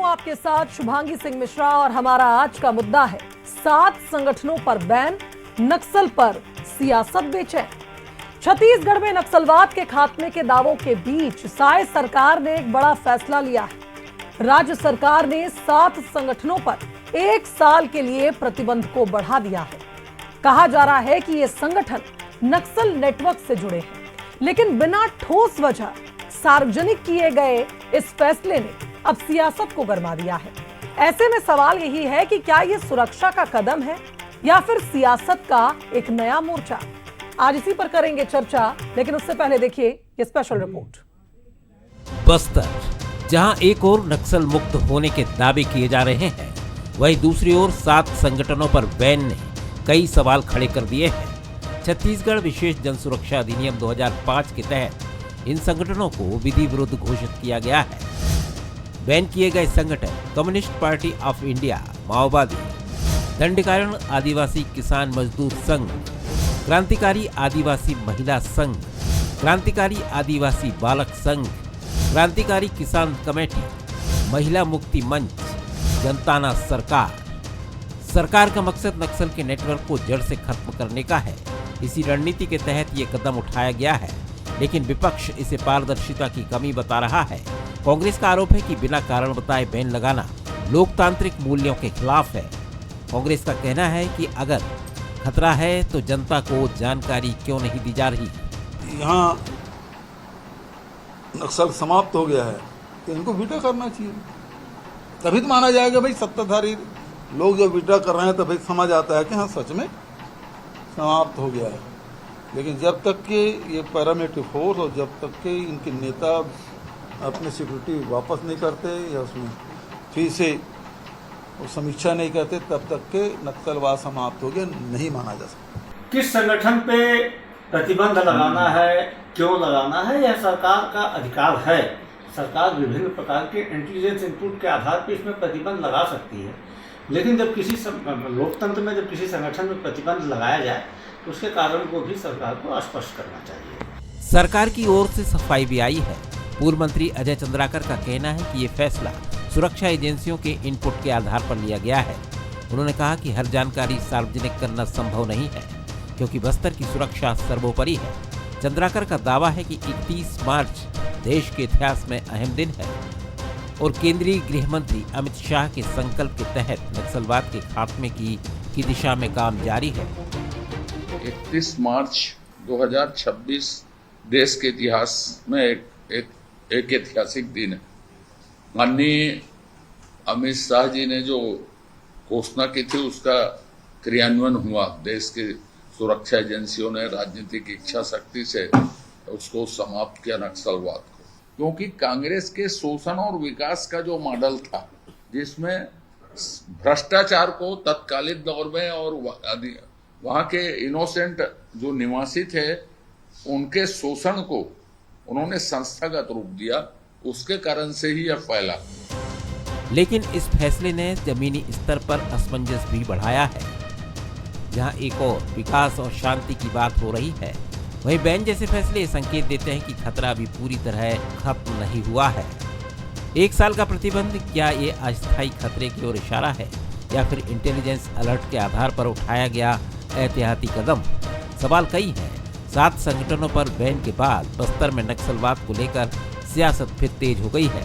आपके साथ शुभांगी सिंह मिश्रा और हमारा आज का मुद्दा है 7 संगठनों पर बैन, नक्सल पर सियासत बेचैन। छत्तीसगढ़ में नक्सलवाद के खात्मे के दावों के बीच साय सरकार ने एक बड़ा फैसला लिया है। राज्य सरकार ने 7 संगठनों पर 1 साल के लिए प्रतिबंध को बढ़ा दिया है। कहा जा रहा है कि ये संगठन नक्सल नेटवर्क से जुड़े हैं, लेकिन बिना ठोस वजह सार्वजनिक किए गए इस फैसले ने अब सियासत को गरमा दिया है। ऐसे में सवाल यही है कि क्या ये सुरक्षा का कदम है या फिर सियासत का एक नया मोर्चा। आज इसी पर करेंगे चर्चा, लेकिन उससे पहले देखिए ये स्पेशल रिपोर्ट। बस्तर, जहां एक ओर नक्सल मुक्त होने के दावे किए जा रहे हैं, वहीं दूसरी ओर 7 संगठनों पर बैन ने कई सवाल खड़े कर दिए हैं। छत्तीसगढ़ विशेष जन सुरक्षा अधिनियम 2005 के तहत इन संगठनों को विधि विरुद्ध घोषित किया गया है। बैन किए गए संगठन कम्युनिस्ट पार्टी ऑफ इंडिया, माओवादी, दंडकारण आदिवासी किसान मजदूर संघ, क्रांतिकारी आदिवासी महिला संघ, क्रांतिकारी आदिवासी बालक संघ, क्रांतिकारी किसान कमेटी, महिला मुक्ति मंच, जनताना सरकार। सरकार का मकसद नक्सल के नेटवर्क को जड़ से खत्म करने का है। इसी रणनीति के तहत ये कदम उठाया गया है, लेकिन विपक्ष इसे पारदर्शिता की कमी बता रहा है। कांग्रेस का आरोप है कि बिना कारण बताए बैन लगाना लोकतांत्रिक मूल्यों के खिलाफ है। कांग्रेस का कहना है कि अगर खतरा है तो जनता को जानकारी क्यों नहीं दी जा रही। यहाँ नक्सल समाप्त हो गया है तो इनको विड्रॉ करना चाहिए, तभी तो माना जाएगा भाई सत्ताधारी लोग जब विड्रॉ कर रहे हैं तो भाई समझ आता है कि हाँ सच में समाप्त हो गया है। लेकिन जब तक कि ये पैरामिलिट्री फोर्स और जब तक कि इनके नेता अपनी सिक्योरिटी वापस नहीं करते या उसमें फिर से समीक्षा नहीं करते, तब तक के नक्सलवाद समाप्त हो गया नहीं माना जा सकता। किस संगठन पे प्रतिबंध लगाना है, क्यों लगाना है, यह सरकार का अधिकार है। सरकार विभिन्न प्रकार के इंटेलिजेंस इनपुट के आधार पर इसमें प्रतिबंध लगा सकती है, लेकिन जब किसी लोकतंत्र में जब किसी संगठन में प्रतिबंध लगाया जाए तो उसके कारण को भी सरकार को स्पष्ट करना चाहिए। सरकार की ओर से सफाई भी आई है। पूर्व मंत्री अजय चंद्राकर का कहना है कि ये फैसला सुरक्षा एजेंसियों के इनपुट के आधार पर लिया गया है। उन्होंने कहा कि हर जानकारी सार्वजनिक करना संभव नहीं है, क्योंकि बस्तर की सुरक्षा सर्वोपरि है। चंद्राकर का दावा है कि 31 मार्च देश के इतिहास में अहम दिन है और केंद्रीय गृह मंत्री अमित शाह के संकल्प के तहत नक्सलवाद के खात्मे की दिशा में काम जारी है। 31 मार्च 2026 देश के इतिहास में एक ऐतिहासिक दिन है। माननीय अमित शाह जी ने जो घोषणा की थी उसका क्रियान्वयन हुआ। देश की सुरक्षा एजेंसियों ने राजनीतिक इच्छा शक्ति से उसको समाप्त किया नक्सलवाद को, क्योंकि कांग्रेस के शोषण और विकास का जो मॉडल था, जिसमें भ्रष्टाचार को तत्कालीन दौर में और वहाँ के इनोसेंट जो निवासी थे उनके शोषण को उन्होंने संस्थागत रूप दिया, उसके कारण से ही यह फैला। लेकिन इस फैसले ने जमीनी स्तर पर असमंजस भी बढ़ाया है। जहां एक और विकास और शांति की बात हो रही है, वहीं बैन जैसे फैसले संकेत देते हैं कि खतरा भी पूरी तरह खत्म नहीं हुआ है। 1 साल का प्रतिबंध, क्या ये अस्थायी खतरे की ओर इशारा है या फिर इंटेलिजेंस अलर्ट के आधार पर उठाया गया एहतियाती कदम? सवाल कई हैं। 7 संगठनों पर बैन के बाद बस्तर में नक्सलवाद को लेकर सियासत फिर तेज हो गई है।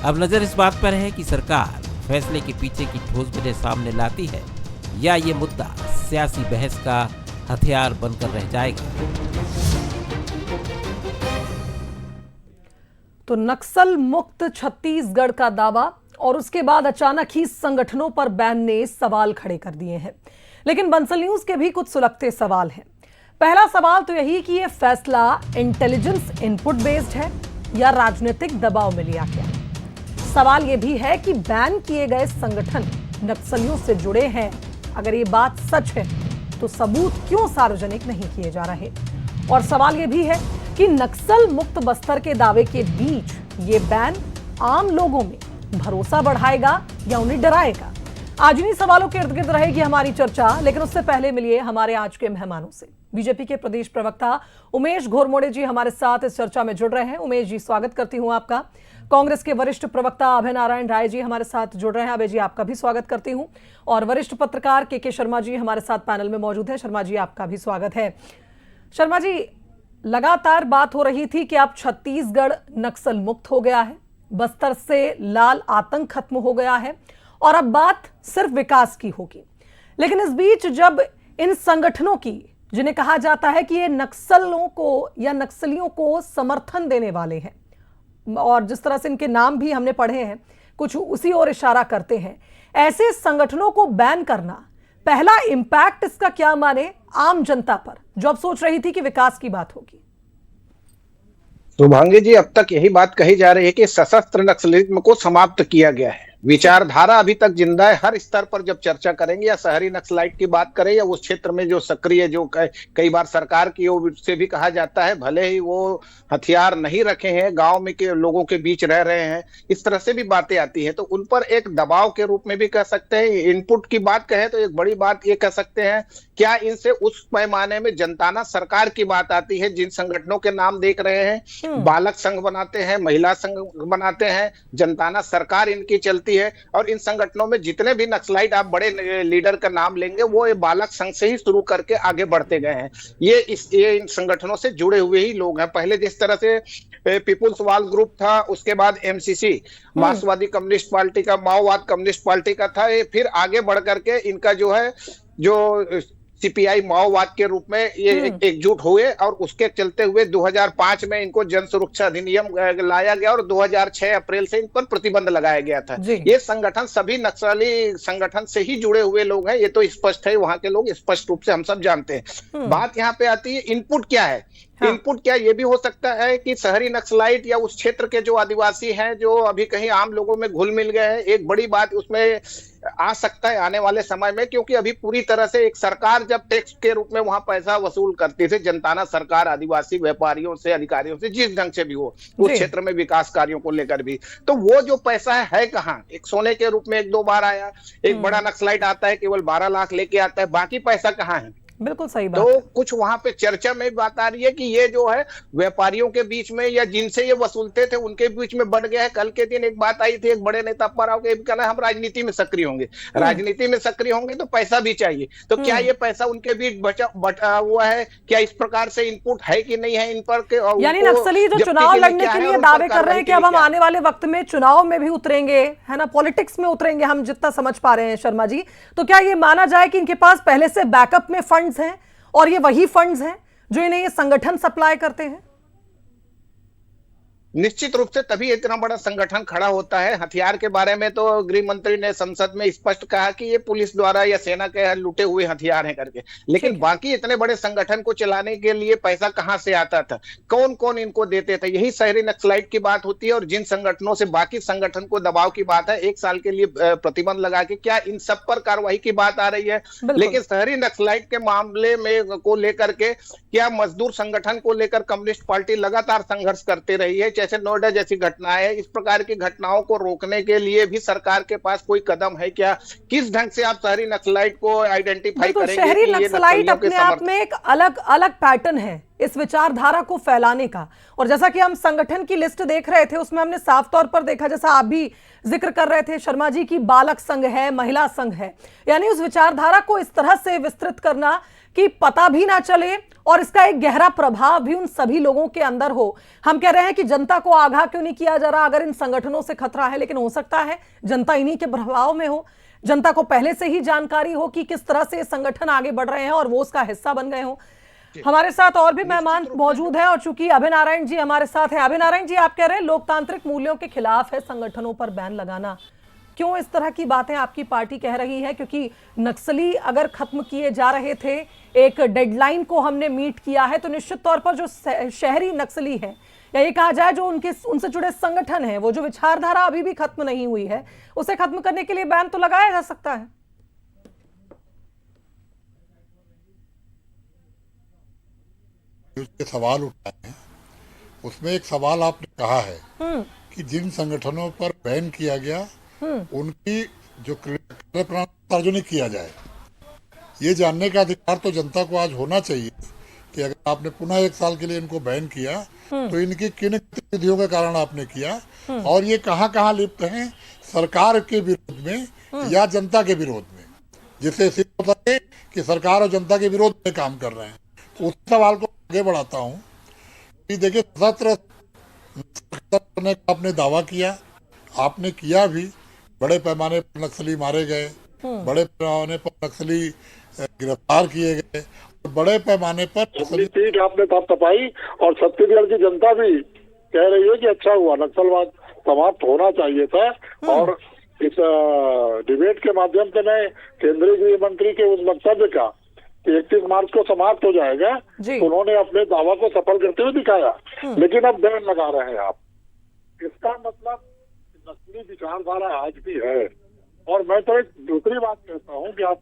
अब नजर इस बात पर है कि सरकार फैसले के पीछे की ठोस वजह सामने लाती है या ये मुद्दा सियासी बहस का हथियार बनकर रह जाएगा। तो नक्सल मुक्त छत्तीसगढ़ का दावा और उसके बाद अचानक ही संगठनों पर बैन ने सवाल खड़े कर दिए हैं। लेकिन बंसल न्यूज के भी कुछ सुलगते सवाल हैं। पहला सवाल तो यही कि यह फैसला इंटेलिजेंस इनपुट बेस्ड है या राजनीतिक दबाव में लिया गया। सवाल यह भी है कि बैन किए गए संगठन नक्सलियों से जुड़े हैं। अगर ये बात सच है तो सबूत क्यों सार्वजनिक नहीं किए जा रहे? और सवाल यह भी है कि नक्सल मुक्त बस्तर के दावे के बीच ये बैन आम लोगों में भरोसा बढ़ाएगा या उन्हें डराएगा? आज इन्हीं सवालों के इर्द गिर्द रहेगी हमारी चर्चा, लेकिन उससे पहले मिलिए हमारे आज के मेहमानों से। बीजेपी के प्रदेश प्रवक्ता उमेश घोरमोड़े जी हमारे साथ इस चर्चा में जुड़ रहे हैं। उमेश जी, स्वागत करती हूं आपका। कांग्रेस के वरिष्ठ प्रवक्ता अभय नारायण राय जी हमारे साथ जुड़ रहे हैं। अभय जी, आपका भी स्वागत करती हूं। और वरिष्ठ पत्रकार के शर्मा जी हमारे साथ पैनल में मौजूद है। शर्मा जी, आपका भी स्वागत है। शर्मा जी, लगातार बात हो रही थी कि अब छत्तीसगढ़ नक्सल मुक्त हो गया है, बस्तर से लाल आतंक खत्म हो गया है और अब बात सिर्फ विकास की होगी। लेकिन इस बीच जब इन संगठनों की, जिन्हें कहा जाता है कि ये नक्सलों को या नक्सलियों को समर्थन देने वाले हैं, और जिस तरह से इनके नाम भी हमने पढ़े हैं कुछ उसी ओर इशारा करते हैं, ऐसे संगठनों को बैन करना, पहला इंपैक्ट इसका क्या माने आम जनता पर, जो अब सोच रही थी कि विकास की बात होगी? शुभांगी जी, अब तक यही बात कही जा रही है कि सशस्त्र नक्सलिज्म को समाप्त किया गया है। विचारधारा अभी तक जिंदा है। हर स्तर पर जब चर्चा करेंगे, या शहरी नक्सलाइट की बात करें या उस क्षेत्र में जो सक्रिय, जो कई बार सरकार की ओर से भी कहा जाता है, भले ही वो हथियार नहीं रखे हैं, गांव में के लोगों के बीच रह रहे हैं, इस तरह से भी बातें आती है, तो उन पर एक दबाव के रूप में भी कह सकते हैं। इनपुट की बात कहें तो एक बड़ी बात ये कह सकते हैं, क्या इनसे उस पैमाने में जनताना सरकार की बात आती है? जिन संगठनों के नाम देख रहे हैं, बालक संघ बनाते हैं, महिला संघ बनाते हैं, जनताना सरकार इनकी चलती है, और इन संगठनों में जितने भी नक्सलाइट आप बड़े लीडर का नाम लेंगे, वो ये बालक संघ से ही शुरू करके आगे बढ़ते गए हैं। ये इन संगठनों से जुड़े हुए ही लोग हैं। पहले जिस तरह से पीपुल्स वाल ग्रुप था, उसके बाद एमसीसी मार्क्सवादी कम्युनिस्ट पार्टी का, माओवाद कम्युनिस्ट पार्टी का था, ये फिर आगे बढ़ करके इनका जो सीपीआई माओवाद के रूप में ये एकजुट हुए, और उसके चलते हुए 2005 में इनको जन सुरक्षा अधिनियम लाया गया और 2006 अप्रैल से इन पर प्रतिबंध लगाया गया था। ये संगठन सभी नक्सली संगठन से ही जुड़े हुए लोग हैं, ये तो स्पष्ट है, वहां के लोग स्पष्ट रूप से हम सब जानते हैं। बात यहाँ पे आती है, इनपुट क्या है? हाँ। इनपुट क्या ये भी हो सकता है कि शहरी नक्सलाइट या उस क्षेत्र के जो आदिवासी हैं, जो अभी कहीं आम लोगों में घुल मिल गए हैं, एक बड़ी बात उसमें आ सकता है आने वाले समय में, क्योंकि अभी पूरी तरह से एक सरकार जब टैक्स के रूप में वहां पैसा वसूल करती थी, जनताना सरकार आदिवासी व्यापारियों से, अधिकारियों से, जिस ढंग से भी हो, उस क्षेत्र में विकास कार्यों को लेकर भी, तो वो जो पैसा है कहाँ? एक सोने के रूप में एक दो बार आया, एक बड़ा नक्सलाइट आता है, केवल 12 लाख लेके आता है, बाकी पैसा कहाँ है? बिल्कुल सही बात। तो कुछ वहां पे चर्चा में बात आ रही है कि ये जो है व्यापारियों के बीच में या जिनसे ये वसूलते थे उनके बीच में बढ़ गया है। कल के दिन एक बात आई थी, एक बड़े नेता पर आओ के कहना, हम राजनीति में सक्रिय होंगे। राजनीति में सक्रिय होंगे तो पैसा भी चाहिए, तो क्या ये पैसा उनके बीच बटा हुआ है? क्या इस प्रकार से इनपुट है कि नहीं है इन पर? यानी नक्सली जो चुनाव लड़ने के लिए दावे कर रहे हैं कि अब हम आने वाले वक्त में चुनाव में भी उतरेंगे, है ना, पॉलिटिक्स में उतरेंगे, हम जितना समझ पा रहे हैं शर्मा जी, तो क्या ये माना जाए कि इनके पास पहले से बैकअप में फंड्स हैं और ये वही फंड्स हैं जो इन्हें ये संगठन सप्लाई करते हैं? निश्चित रूप से तभी इतना बड़ा संगठन खड़ा होता है। हथियार के बारे में तो गृह मंत्री ने संसद में स्पष्ट कहा कि ये पुलिस द्वारा या सेना के लूटे हुए हथियार हैं करके, लेकिन बाकी इतने बड़े संगठन को चलाने के लिए पैसा कहां से आता था? कौन कौन इनको देते थे? यही शहरी नक्सलाइट की बात होती है। और जिन संगठनों से बाकी संगठन को दबाव की बात है, 1 साल के लिए प्रतिबंध लगा के, क्या इन सब पर कार्रवाई की बात आ रही है? लेकिन शहरी नक्सलाइट के मामले में को लेकर के क्या मजदूर संगठन को लेकर कम्युनिस्ट पार्टी लगातार संघर्ष करते रही है? जैसे नोएडा जैसी घटनाएं, इस प्रकार की घटनाओं को रोकने के लिए भी सरकार के पास कोई कदम है क्या? किस ढंग से आप शहरी नक्सलाइट को आइडेंटिफाई करेंगे? शहरी नक्सलाइट अपने आप में एक अलग अलग पैटर्न है इस विचारधारा को फैलाने का, और जैसा कि हम संगठन की लिस्ट देख रहे थे उसमें हमने साफ तौर पर देखा, जैसा आप भी जिक्र कर रहे थे शर्मा जी, की बालक संघ है, महिला संघ है, यानी उस विचारधारा को इस तरह से विस्तृत करना कि पता भी ना चले और इसका एक गहरा प्रभाव भी उन सभी लोगों के अंदर हो। हम कह रहे हैं कि जनता को आगाह क्यों नहीं किया जा रहा अगर इन संगठनों से खतरा है, लेकिन हो सकता है जनता इन्हीं के प्रभाव में हो, जनता को पहले से ही जानकारी हो कि किस तरह से संगठन आगे बढ़ रहे हैं और वो उसका हिस्सा बन गए हो। हमारे साथ और भी मेहमान मौजूद हैं, और चूंकि अभय नारायण जी हमारे साथ हैं। अभय नारायण जी, आप कह रहे हैं लोकतांत्रिक मूल्यों के खिलाफ है संगठनों पर बैन लगाना, क्यों इस तरह की बातें आपकी पार्टी कह रही है? क्योंकि नक्सली अगर खत्म किए जा रहे थे, एक डेडलाइन को हमने मीट किया है, तो निश्चित तौर पर जो शहरी नक्सली है, या ये कहा जाए जो उनसे जुड़े संगठन है, वो जो विचारधारा अभी भी खत्म नहीं हुई है, उसे खत्म करने के लिए बैन तो लगाया जा सकता है। उसके सवाल उठाए हैं, उसमें एक सवाल आपने कहा है कि जिन संगठनों पर बैन किया गया उनकी जो कार्यप्रणाली सार्वजनिक किया जाए। ये जानने का अधिकार तो जनता को आज होना चाहिए कि अगर आपने पुनः 1 साल के लिए इनको बैन किया तो इनकी किन गतिविधियों के कारण आपने किया और ये कहाँ कहाँ लिप्त हैं, सरकार के विरोध में या जनता के विरोध में, जिससे सिद्ध होता है कि सरकार और जनता के विरोध में काम कर रहे हैं। उस सवाल को आगे बढ़ाता हूँ कि देखिए, सशस्त्र करने का आपने दावा किया, आपने किया भी, बड़े पैमाने पर नक्सली मारे गए, बड़े पैमाने पर नक्सली गिरफ्तार किए गए, बड़े पैमाने पर सीट आपने तपाई और छत्तीसगढ़ की जनता भी कह रही है कि अच्छा हुआ, नक्सलवाद समाप्त होना चाहिए था। और इस डिबेट के माध्यम से मैं केंद्रीय गृह मंत्री के उस वक्तव्य का कि 31 मार्च को समाप्त हो जाएगा, तो उन्होंने अपने दावा को सफल करते हुए दिखाया। लेकिन अब बैन लगा रहे हैं आप, इसका मतलब नस्ली विचारधारा आज भी है। और मैं तो एक दूसरी बात कहता हूँ कि आप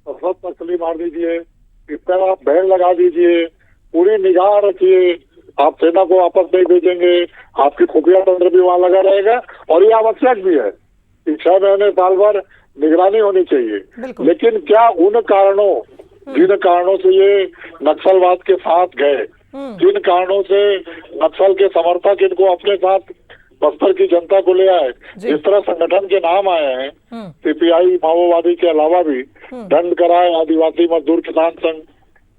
सशस्त्र नक्सली मार दीजिए, इस तरह आप बैन लगा दीजिए, पूरी निगाह रखिए, आप सेना को वापस नहीं भेजेंगे, आपकी खुफिया तंत्र भी वहां लगा रहेगा और ये आवश्यक भी है कि 6 महीने साल भर निगरानी होनी चाहिए। लेकिन क्या उन कारणों, जिन कारणों से ये नक्सलवाद के साथ गए, जिन कारणों से नक्सल के समर्थक इनको अपने साथ बस्तर की जनता को ले आए, इस तरह संगठन के नाम आए हैं, सीपीआई माओवादी के अलावा भी दंड कराए आदिवासी मजदूर किसान संघ,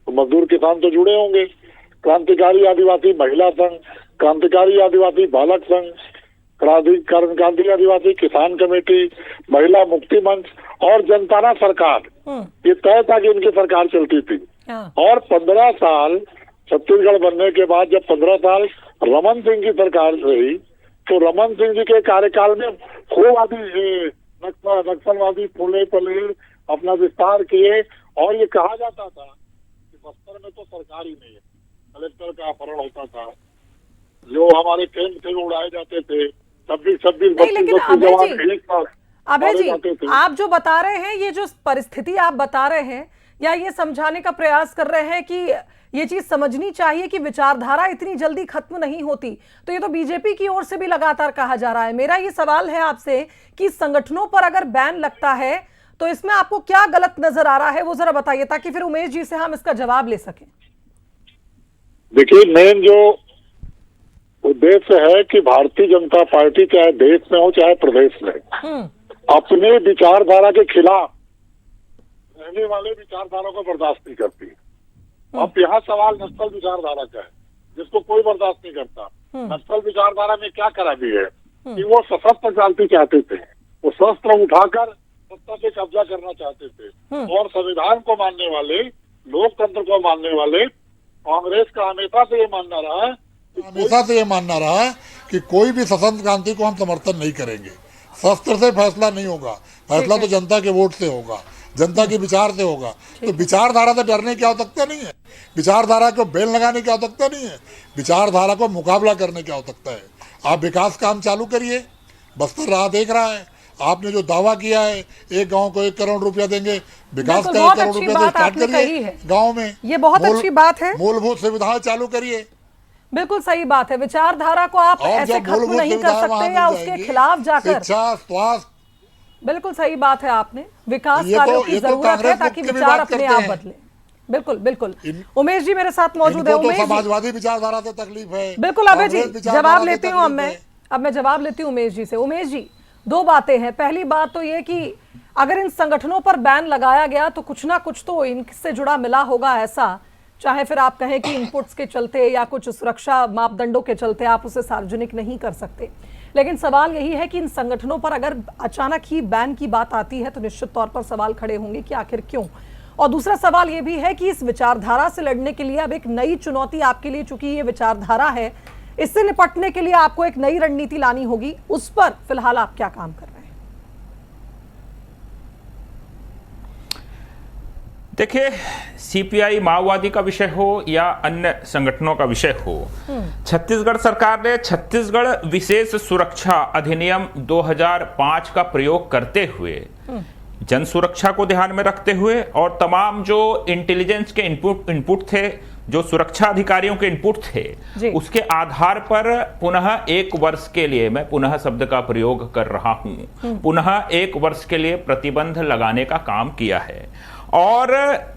मजदूर किसान तो जुड़े होंगे, क्रांतिकारी आदिवासी महिला संघ, क्रांतिकारी आदिवासी बालक संघ, क्रांतिकारी आदिवासी किसान कमेटी, महिला मुक्ति मंच और जनताना सरकार, ये तय था कि इनकी सरकार चलती थी। और 15 साल छत्तीसगढ़ बनने के बाद जब 15 साल रमन सिंह की सरकार रही, तो रमन सिंह जी के कार्यकाल में खूब नक्सलवादी फूले पले अपना विस्तार किए और ये कहा जाता था कि बस्तर में तो सरकार ही नहीं है, कलेक्टर का अपहरण होता था, जो हमारे कैंप थे उड़ाए जाते थे, 26-26 अभय जी, आप जो बता रहे हैं, ये जो परिस्थिति आप बता रहे हैं, या ये समझाने का प्रयास कर रहे हैं कि ये चीज समझनी चाहिए कि विचारधारा इतनी जल्दी खत्म नहीं होती, तो ये तो बीजेपी की ओर से भी लगातार कहा जा रहा है। मेरा ये सवाल है आपसे कि संगठनों पर अगर बैन लगता है तो इसमें आपको क्या गलत नजर आ रहा है, वो जरा बताइए, ताकि फिर उमेश जी से हम इसका जवाब ले सकें। देखिए, मेन जो उद्देश्य है कि भारतीय जनता पार्टी चाहे देश में हो चाहे प्रदेश में, अपने विचारधारा के खिलाफ रहने वाले विचारधारा को बर्दाश्त नहीं करती। अब यहाँ सवाल नक्सल विचारधारा का है, जिसको कोई बर्दाश्त नहीं करता। नक्सल विचारधारा में क्या खराबी है कि वो सशस्त्र क्रांति चाहते थे, वो शस्त्र उठाकर सत्ता पे कब्जा करना चाहते थे। और संविधान को मानने वाले, लोकतंत्र को मानने वाले कांग्रेस का हमेशा से ये मानना रहा कि कोई भी सशस्त्र क्रांति को हम समर्थन नहीं करेंगे। शस्त्र से फैसला नहीं होगा, फैसला तो जनता के वोट से होगा, जनता के विचार से होगा। तो विचारधारा से डरने की आवश्यकता नहीं है, विचारधारा को बेल लगाने की आवश्यकता नहीं है, विचारधारा को मुकाबला करने की आवश्यकता है। आप विकास काम चालू करिए, बस्तर राह देख रहा है। आपने जो दावा किया है 1 गांव को 1 करोड़ रुपया देंगे, विकास का 1 करोड़ रुपया से स्टार्ट करिए गाँव में। ये बहुत अच्छी बात है, मूलभूत सुविधाएं चालू करिए। बिल्कुल सही बात है। विचारधारा को आप ऐसे खत्म नहीं कर सकते या उसके खिलाफ जाकर। शिक्षा, स्वास्थ्य, बिल्कुल सही बात है, आपने विकास कार्यों की जरूरत है ताकि विचार अपने आप बदले। बिल्कुल बिल्कुल। उमेश जी मेरे साथ मौजूद है। उमेश, समाजवादी विचारधारा से तकलीफ है। बिल्कुल अभय जी, जवाब लेती हूँ अब मैं जवाब लेती हूँ उमेश जी से। उमेश जी, 2 बातें हैं। पहली बात तो ये कि अगर इन संगठनों पर बैन लगाया गया तो कुछ ना कुछ तो इनसे जुड़ा मिला होगा ऐसा, चाहे फिर आप कहें कि इनपुट्स के चलते या कुछ सुरक्षा मापदंडों के चलते आप उसे सार्वजनिक नहीं कर सकते। लेकिन सवाल यही है कि इन संगठनों पर अगर अचानक ही बैन की बात आती है तो निश्चित तौर पर सवाल खड़े होंगे कि आखिर क्यों। और दूसरा सवाल ये भी है कि इस विचारधारा से लड़ने के लिए अब एक नई चुनौती आपके लिए, चूंकि ये विचारधारा है, इससे निपटने के लिए आपको एक नई रणनीति लानी होगी। उस पर फिलहाल आप क्या काम कर रहे हैं? देखिए, सीपीआई माओवादी का विषय हो या अन्य संगठनों का विषय हो, छत्तीसगढ़ सरकार ने छत्तीसगढ़ विशेष सुरक्षा अधिनियम 2005 का प्रयोग करते हुए, जन सुरक्षा को ध्यान में रखते हुए और तमाम जो इंटेलिजेंस के इनपुट थे, जो सुरक्षा अधिकारियों के इनपुट थे, उसके आधार पर पुनः 1 वर्ष के लिए, मैं पुनः शब्द का प्रयोग कर रहा हूं, पुनः 1 वर्ष के लिए प्रतिबंध लगाने का काम किया है। और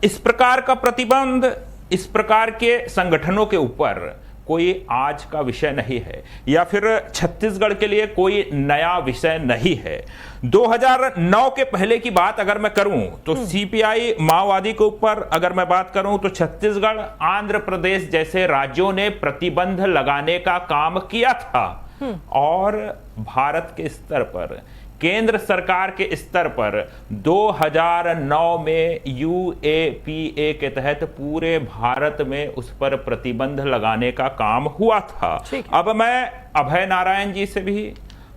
इस प्रकार का प्रतिबंध इस प्रकार के संगठनों के ऊपर कोई आज का विषय नहीं है या फिर छत्तीसगढ़ के लिए कोई नया विषय नहीं है। 2009 के पहले की बात अगर मैं करूं तो सीपीआई माओवादी के ऊपर अगर मैं बात करूं तो छत्तीसगढ़, आंध्र प्रदेश जैसे राज्यों ने प्रतिबंध लगाने का काम किया था और भारत के स्तर पर, केंद्र सरकार के स्तर पर 2009 में यूएपीए के तहत पूरे भारत में उस पर प्रतिबंध लगाने का काम हुआ था। अब मैं अभय नारायण जी से भी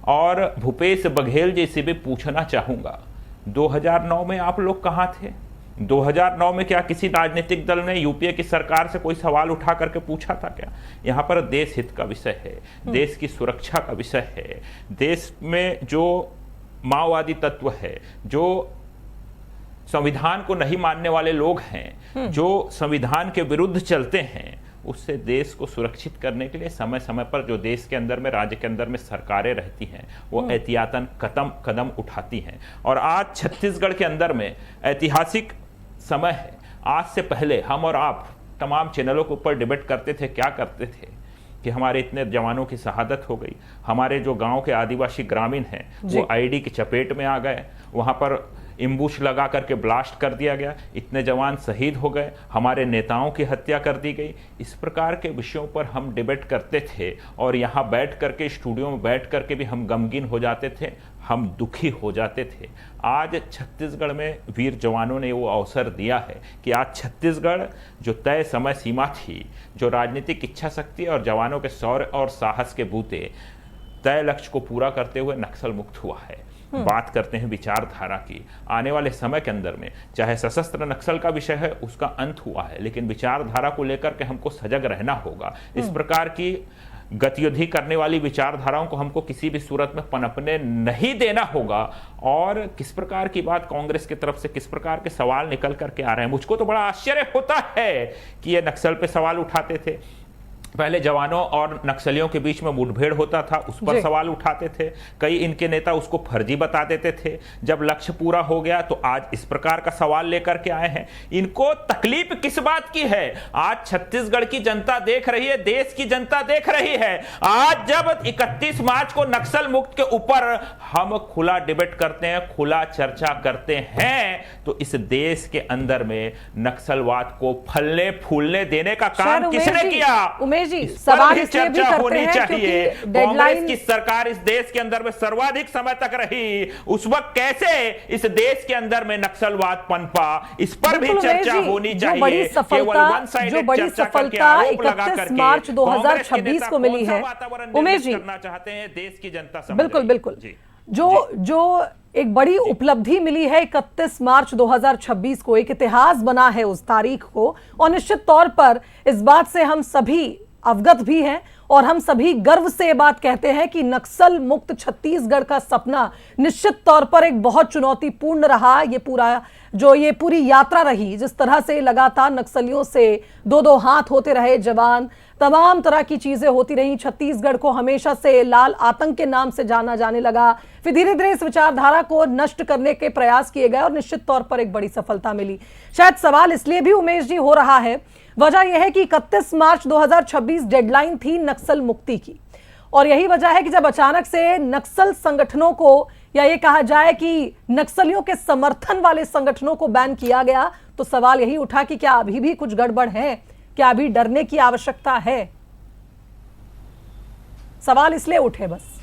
और भूपेश बघेल जी से भी पूछना चाहूंगा, 2009 में आप लोग कहां थे? 2009 में क्या किसी राजनीतिक दल ने यूपीए की सरकार से कोई सवाल उठा करके पूछा था क्या? यहां पर देश हित का विषय है, देश की सुरक्षा का विषय है, देश में जो माओवादी तत्व है, जो संविधान को नहीं मानने वाले लोग हैं, जो संविधान के विरुद्ध चलते हैं, उससे देश को सुरक्षित करने के लिए समय समय पर जो देश के अंदर में, राज्य के अंदर में सरकारें रहती हैं, वो एहतियातन कदम उठाती हैं। और आज छत्तीसगढ़ के अंदर में ऐतिहासिक समय है। आज से पहले हम और आप तमाम चैनलों के ऊपर डिबेट करते थे, क्या करते थे कि हमारे इतने जवानों की शहादत हो गई, हमारे जो गांव के आदिवासी ग्रामीण हैं वो आईडी की चपेट में आ गए, वहां पर एम्बुश लगा करके ब्लास्ट कर दिया गया, इतने जवान शहीद हो गए, हमारे नेताओं की हत्या कर दी गई। इस प्रकार के विषयों पर हम डिबेट करते थे और यहाँ बैठ करके, स्टूडियो में बैठ करके भी हम गमगीन हो जाते थे, हम दुखी हो जाते थे। आज छत्तीसगढ़ में वीर जवानों ने वो अवसर दिया है कि आज छत्तीसगढ़ जो तय समय सीमा थी, जो राजनीतिक इच्छा शक्ति और जवानों के शौर्य और साहस के बूते तय लक्ष्य को पूरा करते हुए नक्सल मुक्त हुआ है। बात करते हैं विचारधारा की। आने वाले समय के अंदर में चाहे सशस्त्र नक्सल का विषय है, उसका अंत हुआ है, लेकिन विचारधारा को लेकर के हमको सजग रहना होगा। इस प्रकार की गतिविधि करने वाली विचारधाराओं को हमको किसी भी सूरत में पनपने नहीं देना होगा। और किस प्रकार की बात कांग्रेस की तरफ से, किस प्रकार के सवाल निकल करके आ रहे हैं, मुझको तो बड़ा आश्चर्य होता है कि ये नक्सल पे सवाल उठाते थे। पहले जवानों और नक्सलियों के बीच में मुठभेड़ होता था, उस पर सवाल उठाते थे, कई इनके नेता उसको फर्जी बता देते थे। जब लक्ष्य पूरा हो गया तो आज इस प्रकार का सवाल लेकर के आए हैं। इनको तकलीफ किस बात की है? आज छत्तीसगढ़ की जनता देख रही है, देश की जनता देख रही है। आज जब 31 मार्च को नक्सल मुक्त के ऊपर हम खुला डिबेट करते हैं, खुला चर्चा करते हैं, तो इस देश के अंदर में नक्सलवाद को फलने फूलने देने का काम किसने किया? जी, सवाल इसलिए भी करते होनी हैं चाहिए। क्योंकि कांग्रेस की सरकार इस देश के अंदर में सर्वाधिक समय तक रही, उस वक्त कैसे इस देश के अंदर में नक्सलवाद पनपा, इस पर भी चर्चा होनी चाहिए। जो बड़ी सफलता 31 मार्च 2026 को मिली है, उमेश जी, चाहते हैं देश की जनता। बिल्कुल जो एक बड़ी उपलब्धि मिली है 31 मार्च 2026 को, एक इतिहास बना है उस तारीख को, और निश्चित तौर पर इस बात से हम सभी अवगत भी हैं और हम सभी गर्व से ये बात कहते हैं कि नक्सल मुक्त छत्तीसगढ़ का सपना निश्चित तौर पर एक बहुत चुनौतीपूर्ण रहा। ये पूरी यात्रा रही, जिस तरह से लगातार नक्सलियों से दो हाथ होते रहे जवान, तमाम तरह की चीजें होती रही। छत्तीसगढ़ को हमेशा से लाल आतंक के नाम से जाना जाने लगा, फिर धीरे धीरे इस विचारधारा को नष्ट करने के प्रयास किए गए और निश्चित तौर पर एक बड़ी सफलता मिली। शायद सवाल इसलिए भी उमेश जी हो रहा है, वजह यह है कि 31 मार्च 2026 डेडलाइन थी नक्सल मुक्ति की, और यही वजह है कि जब अचानक से नक्सल संगठनों को, या ये कहा जाए कि नक्सलियों के समर्थन वाले संगठनों को बैन किया गया, तो सवाल यही उठा कि क्या अभी भी कुछ गड़बड़ है, क्या अभी डरने की आवश्यकता है? सवाल इसलिए उठे बस।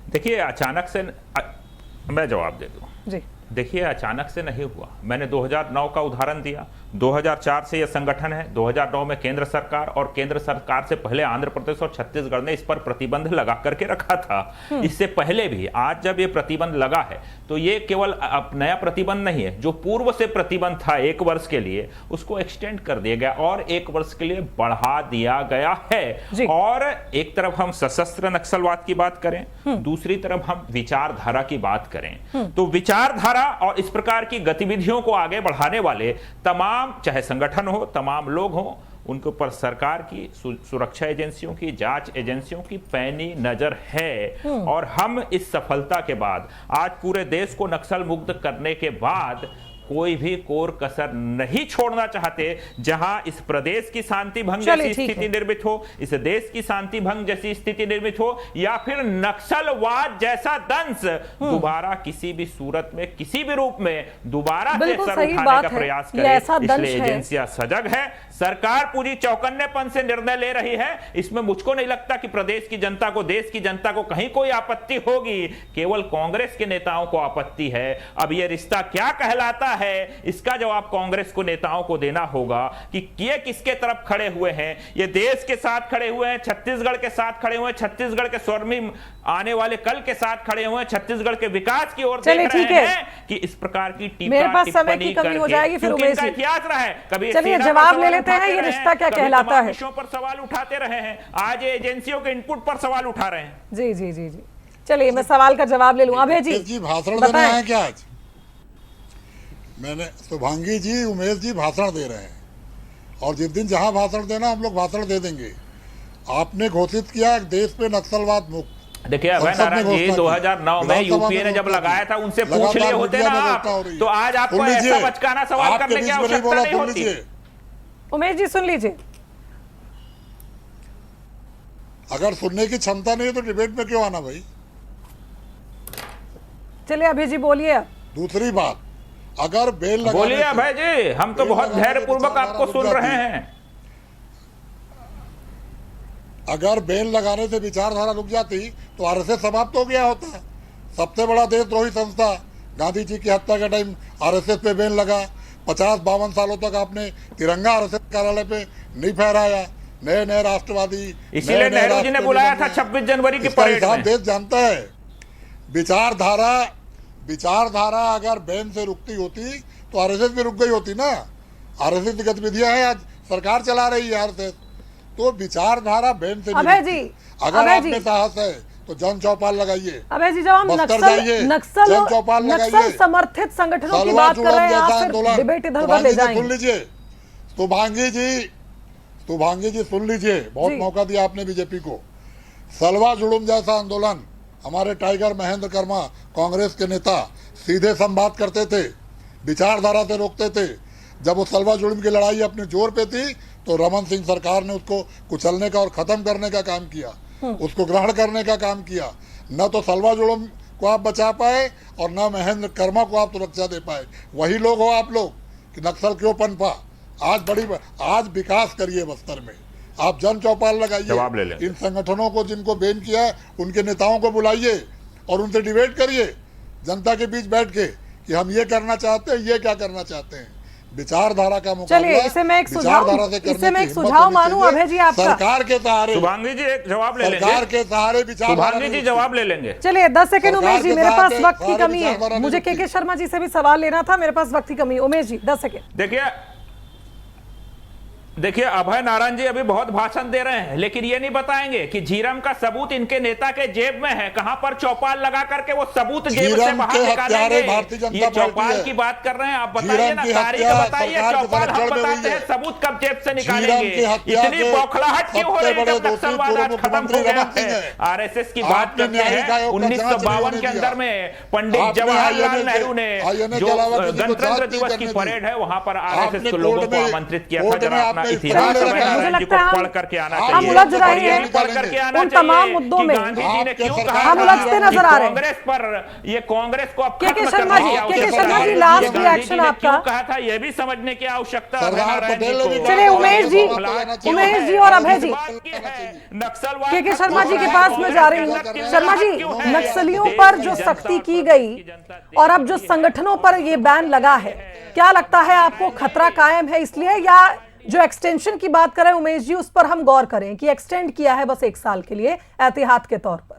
देखिए, अचानक से मैं जवाब दे दूं जी। देखिए, अचानक से नहीं हुआ। मैंने 2009 का उदाहरण दिया, 2004 से यह संगठन है, 2009 में केंद्र सरकार, और केंद्र सरकार से पहले आंध्र प्रदेश और छत्तीसगढ़ ने इस पर प्रतिबंध लगा करके रखा था। इससे पहले भी आज जब ये प्रतिबंध लगा है तो ये केवल नया प्रतिबंध नहीं है, जो पूर्व से प्रतिबंध था 1 वर्ष के लिए, उसको एक्सटेंड कर दिया गया और 1 वर्ष के लिए बढ़ा दिया गया है। और एक तरफ हम सशस्त्र नक्सलवाद की बात करें, दूसरी तरफ हम विचारधारा की बात करें, तो विचारधारा और इस प्रकार की गतिविधियों को आगे बढ़ाने वाले तमाम, चाहे संगठन हो, तमाम लोग हो, उनके ऊपर सरकार की, सुरक्षा एजेंसियों की, जांच एजेंसियों की पैनी नजर है। और हम इस सफलता के बाद, आज पूरे देश को नक्सल मुक्त करने के बाद, कोई भी कोर कसर नहीं छोड़ना चाहते। जहां इस प्रदेश की शांति भंग चलिए, जैसी ठीक स्थिति है। निर्मित हो, इस देश की शांति भंग जैसी स्थिति निर्मित हो, या फिर नक्सलवाद जैसा दंश दोबारा किसी भी सूरत में, किसी भी रूप में दोबारा से बिल्कुल सर सही उठाने बात का है। प्रयास ये करे। ऐसा दंश इसलिए है। एजेंसियां सजग है, सरकार पूरी चौकन्नेपन से निर्णय ले रही है। इसमें मुझको नहीं लगता कि प्रदेश की जनता को, देश की जनता को कहीं कोई आपत्ति होगी, केवल कांग्रेस के नेताओं को आपत्ति है। अब यह रिश्ता क्या कहलाता है, इसका जवाब कांग्रेस को नेताओं को देना होगा कि ये किसके तरफ खड़े हुए हैं। ये देश के साथ खड़े हुए हैं, छत्तीसगढ़ के साथ खड़े हुए हैं, छत्तीसगढ़ के स्वर्णिम आने वाले कल के साथ खड़े हुए हैं, छत्तीसगढ़ के विकास की ओर देख रहे हैं कि इस प्रकार की मेरे पास समय की कमी हो जाएगी, फिर उमेश जी इतिहास रहा है। कभी चलिए सेना पर जवाब सवाल ले लेते हैं, उठाते ये रहे रिश्ता क्या कभी कहलाता तमाम है। विषयों पर सवाल उठाते रहे हैं, आज ये एजेंसियों के इनपुट पर सवाल उठा रहे हैं। जी जी जी जी, चलिए मैं सवाल का जवाब ले लूं। अभय जी भाषण देना बताएं। है क्या आज? मैंने शुभांगी जी, उमेश जी भाषण दे रहे हैं, और जिस दिन जहां भाषण देना हम लोग भाषण दे देंगे। आपने घोषित किया देश पे नक्सलवाद मुक्त। देखिए अभय नारायण जी 2009 में यूपीए ने जब लगाया था, उनसे पूछ लिए होते ना आप, तो आज आपको ऐसा बचकाना सवाल करने की आवश्यकता नहीं होती। उमेश जी सुन लीजिए। अगर सुनने की क्षमता नहीं है तो डिबेट में क्यों आना भाई? चलिए अभय जी बोलिए। दूसरी बात, अगर बेल लगाने बोलिए से- अभय जी, हम तो बहुत धैर्यपूर्वक आपको सुन रहे हैं। अगर बेल लगाने से विचारधारा रुक जाती तो आरएसएस समाप्त हो गया होता। सबसे बड़ा देशद्रोही संस्था, गांधी जी की हत्या के टाइम आरएसएस पे बेन लगा। 50-52 सालों तक आपने तिरंगा आरएसएस कार्यालय पे नहीं फहराया। नए नए राष्ट्रवादी, इसीलिए नेहरू जी ने बुलाया था 26 जनवरी की परेड में। देश जानता है। विचारधारा अगर बैन से रुकती होती तो आरएसएस भी रुक गई होती ना। आरएसएस की गतिविधियां हैं, आज सरकार चला रही है आरएसएस। तो विचारधारा बैन से अभय जी, अगर अभय आपने जी, साहस है तो जन चौपाल लगाइए। अभय जी, जब हम बस्तर जाइए, जन चौपाल लगाइए। नक्सल समर्थित संगठनों की सलवा बात कर रहे हैं, जैसा आप आंदोलन। फिर डिबेट इधर उधर शुभांगी ले जी जाएंगे। सुन लीजिए, शुभांगी जी सुन लीजिए, बहुत जी। मौका दिया आपने बीजेपी को। सलवा जुलूम जैसा आंदोलन, हमारे टाइगर महेंद्र कर्मा कांग्रेस के नेता सीधे संवाद करते थे, विचारधारा से रोकते थे। जब वो सलवा जुलूम की लड़ाई अपने जोर पे थी तो रमन सिंह सरकार ने उसको कुचलने का और खत्म करने का काम किया, उसको ग्रहण करने का काम किया। न तो सलवा जुलूम को आप बचा पाए और न महेंद्र कर्मा को आप सुरक्षा दे पाए। वही लोग हो आप लोग कि नक्सल क्यों पनपा। आज विकास करिए बस्तर में, आप जन चौपाल जवाब ले लगाइए। लें। इन संगठनों को जिनको बैन किया है उनके नेताओं को बुलाइए और उनसे डिबेट करिए जनता के बीच बैठ के कि हम ये करना चाहते हैं, ये क्या करना चाहते हैं। विचारधारा का मुकाबला चलिए इसे मैं एक सुझाव विचारधारा से करने इसे मैं की एक हिम्मत सुझाव होनी मानूं चाहिए। अभय जी आपका। सरकार के सहारे, शुभांगी जी एक जवाब ले सरकार लेंगे। के सहारे विचारधारा शुभांगी जी जवाब ले लेंगे। चलिए 10 सेकंड सरकार उमेश जी, के मेरे साथ पास है, वक्त की सारे कमी विचारधारा है, नहीं मुझे रुकती। के शर्मा जी से भी सवाल लेना था, मेरे पास वक्त की कमी है। उमेश जी 10 सेकंड। देखिए अभय नारायण जी अभी बहुत भाषण दे रहे हैं, लेकिन ये नहीं बताएंगे कि झीरम का सबूत इनके नेता के जेब में है। कहां पर चौपाल लगा करके वो सबूत जेब से झीरम बाहर के निकालेंगे। हत्यारे भारतीय जनता ये पार्टी चौपाल है। की बात कर रहे हैं, आप बताइए झीरम ना, की तारीख हत्या बताइए। सरकार के चौपाल हम संरक्षण में बताते हुई हैं, है। सबूत कब जेब से झीरम निकालेंगे। की हत्या इतनी के बौखलाहट क्यों हो सबसे रही है बड़े जब दोषी नक्सलवाद पूर्व आज खत्म हो मुख्यमंत्री गया रमन सिंह है। है। आरएसएस की बात आपने करते न्यायिक आयोग हैं, का जांच 1952 नहीं के होने अंदर दिया। में पंडित आपने जवाहरलाल INA नेहरू ने के जो अलावा किसी को गणतंत्र जांच नहीं दिवस की करने परेड दी। है वहां पर आरएसएस आपने के लोगों कोर्ट को में- आमंत्रित किया था। कोर्ट में जरा अपना आपने इतिहास मुझे अभय नारायण जी को लगता है पढ़ करके आना हम चाहिए। उलझ रहे और ये हैं भी पढ़ करके आना उन चाहिए तमाम मुद्दों कि में। गांधी जी ने आपके क्यों सरकार कहा हम उलझते था नजर कि आ रहे हैं। कांग्रेस पर ये कांग्रेस को अब के खत्म शर्मा जी, करना के चाहिए। शर्मा जी, गांधी लास्ट जी ने रिएक्शन आपका। क्यों कहा था ये भी समझने की आवश्यकता है अभय सरदार नारायण पटेल ने जी भी को। चलिए उमेश जी, क्यों उमेश है? जी और अभय जी। बात की है, नक्सलवाद के खत्म शर्मा जी के होना पास है। मैं जा रही हूँ। कांग्रेस शर्मा जी, क्यों है? नक्सलियों देश पर की जो जनता सख्ती और की प्रदेश गई की जनता और अब जो संगठनों पर ये बैन लगा है, क्या लगता है आपको खतरा कायम है इसलिए, या जो एक्सटेंशन की बात करें उमेश जी उस पर हम गौर करें कि एक्सटेंड किया है बस 1 साल के लिए एहतियात के तौर पर?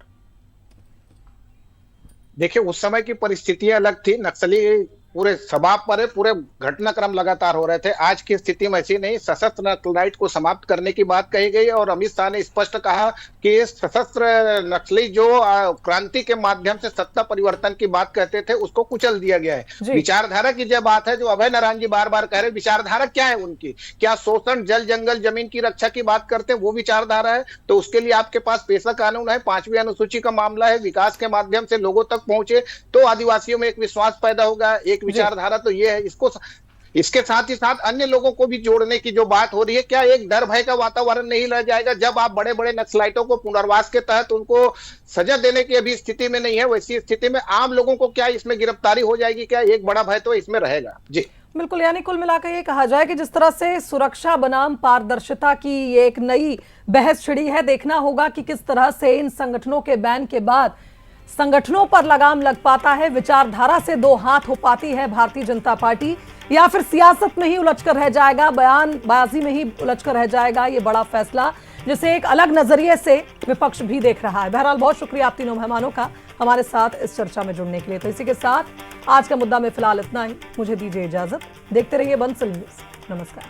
देखिए उस समय की परिस्थितियां अलग थी, नक्सली पूरे सबाब पर है, पूरे घटनाक्रम लगातार हो रहे थे। आज की स्थिति में ऐसी नहीं। सशस्त्र नक्सलाइट को समाप्त करने की बात कही गई और अमित शाह ने स्पष्ट कहा कि ये सशस्त्र नक्सली जो क्रांति के माध्यम से सत्ता परिवर्तन की बात कहते थे उसको कुचल दिया गया है। विचारधारा की जब बात है, जो अभय नारायण जी बार बार कह रहे, विचारधारा क्या है उनकी? क्या शोषण, जल जंगल जमीन की रक्षा की बात करते हैं वो विचारधारा है? तो उसके लिए आपके पास पेशा कानून है, 5वीं अनुसूची का मामला है, विकास के माध्यम से लोगों तक पहुंचे तो आदिवासियों में एक विश्वास पैदा होगा, एक एक विचारधारा तो ये है, इसके साथ ही साथ अन्य लोगों को भी जोड़ने की जो बात हो रही है, क्या एक डर भय का वातावरण नहीं रह जाएगा जब आप बड़े बड़े नक्सलाइटों को पुनर्वास के तहत उनको सजा देने की अभी स्थिति में नहीं है, वैसी स्थिति में आम लोगों को क्या इसमें गिरफ्तारी हो जाएगी? क्या एक बड़ा भय तो इसमें रहेगा। जी बिल्कुल, यानी कुल मिलाकर ये कहा जाए कि जिस तरह से सुरक्षा बनाम पारदर्शिता की ये एक नई बहस छिड़ी है, देखना होगा कि किस तरह से इन संगठनों के बैन के बाद संगठनों पर लगाम लग पाता है, विचारधारा से दो हाथ हो पाती है भारतीय जनता पार्टी, या फिर सियासत में ही उलझकर रह जाएगा, बयानबाजी में ही उलझकर रह जाएगा ये बड़ा फैसला, जिसे एक अलग नजरिए से विपक्ष भी देख रहा है। बहरहाल बहुत शुक्रिया आप तीनों मेहमानों का हमारे साथ इस चर्चा में जुड़ने के लिए। तो इसी के साथ आज का मुद्दा में फिलहाल इतना ही, मुझे दीजिए इजाजत। देखते रहिए बंसल न्यूज। नमस्कार।